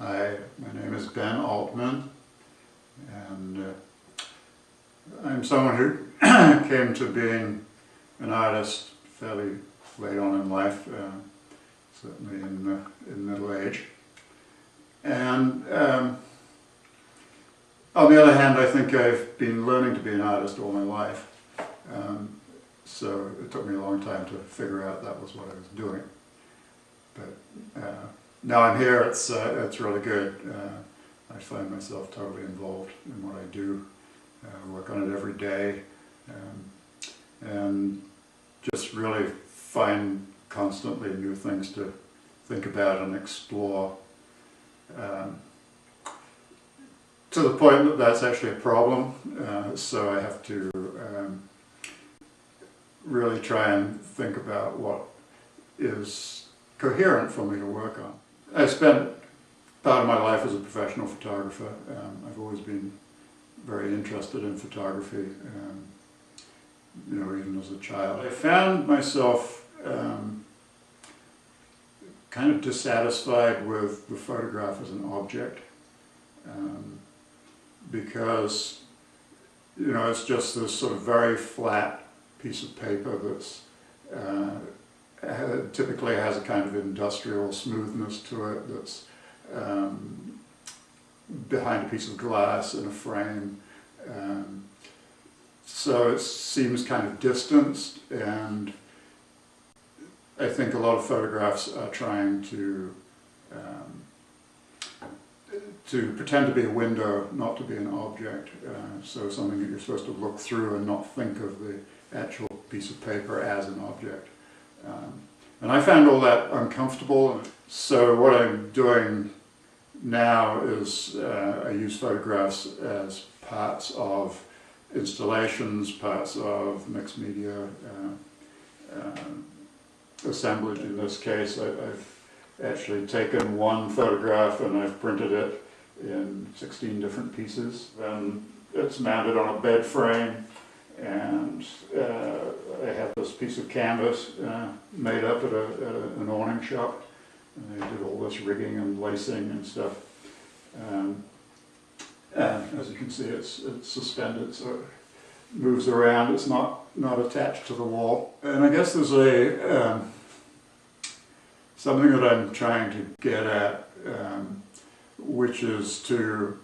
Hi, my name is Ben Altman, and I'm someone who came to being an artist fairly late on in life, certainly in middle age. And on the other hand, I think I've been learning to be an artist all my life. So it took me a long time to figure out that was what I was doing. But now I'm here, it's really good. I find myself totally involved in what I do. Work on it every day, and just really find constantly new things to think about and explore. To the point that that's actually a problem, so I have to really try and think about what is coherent for me to work on. I spent part of my life as a professional photographer. I've always been very interested in photography, even as a child. I found myself kind of dissatisfied with the photograph as an object, because it's just this sort of very flat piece of paper that's typically has a kind of industrial smoothness to it, that's behind a piece of glass in a frame. So it seems kind of distanced, and I think a lot of photographs are trying to pretend to be a window, not to be an object. So something that you're supposed to look through and not think of the actual piece of paper as an object. And I found all that uncomfortable. So what I'm doing now is I use photographs as parts of installations, parts of mixed media assemblage. In this case, I've actually taken one photograph and I've printed it in 16 different pieces. Then it's mounted on a bed frame, and I have this piece of canvas made up at an awning shop. And they did all this rigging and lacing and stuff. And as you can see, it's suspended, so it moves around. It's not attached to the wall. And I guess there's something that I'm trying to get at, which is to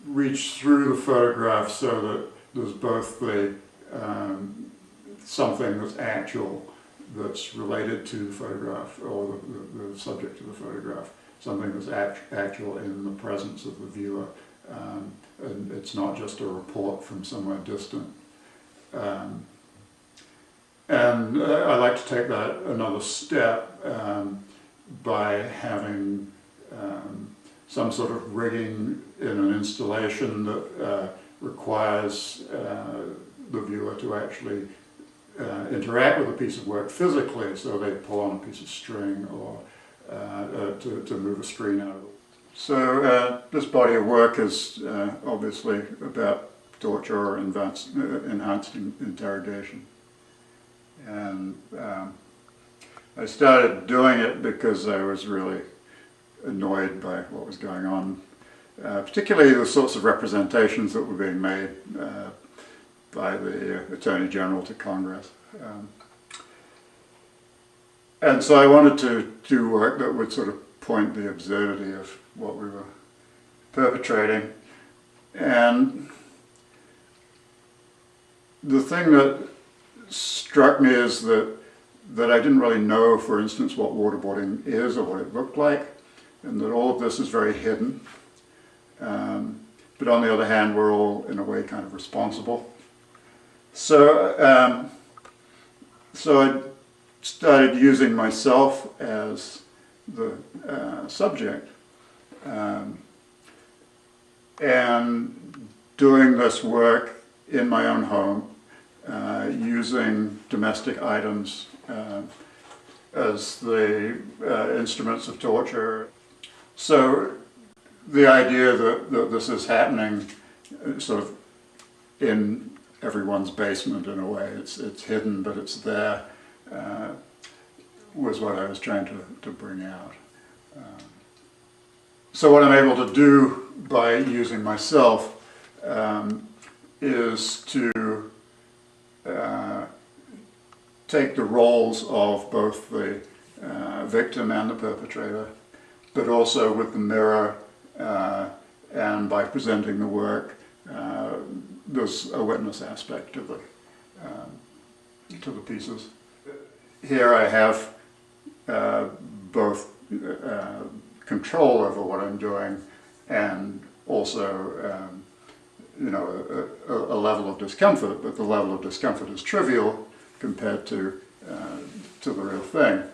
reach through the photograph so that there's both the something that's actual, that's related to the photograph, or the subject of the photograph, something that's actual in the presence of the viewer, and it's not just a report from somewhere distant. And I like to take that another step by having some sort of rigging in an installation that requires the viewer to actually interact with a piece of work physically, so they pull on a piece of string or to move a screen out of it. So this body of work is obviously about torture or enhanced interrogation. And I started doing it because I was really annoyed by what was going on, particularly the sorts of representations that were being made by the Attorney General to Congress. And so I wanted to do work that would sort of point the absurdity of what we were perpetrating. And the thing that struck me is that I didn't really know, for instance, what waterboarding is or what it looked like, and that all of this is very hidden. But on the other hand, we're all, in a way, kind of responsible. So I started using myself as the subject, and doing this work in my own home, using domestic items as the instruments of torture. So the idea that this is happening sort of in everyone's basement in a way, it's hidden, but it's there, was what I was trying to bring out. So what I'm able to do by using myself is to take the roles of both the victim and the perpetrator, but also with the mirror, and by presenting the work, there's a witness aspect to the pieces. Here I have both control over what I'm doing and also you know, a level of discomfort, but the level of discomfort is trivial compared to the real thing.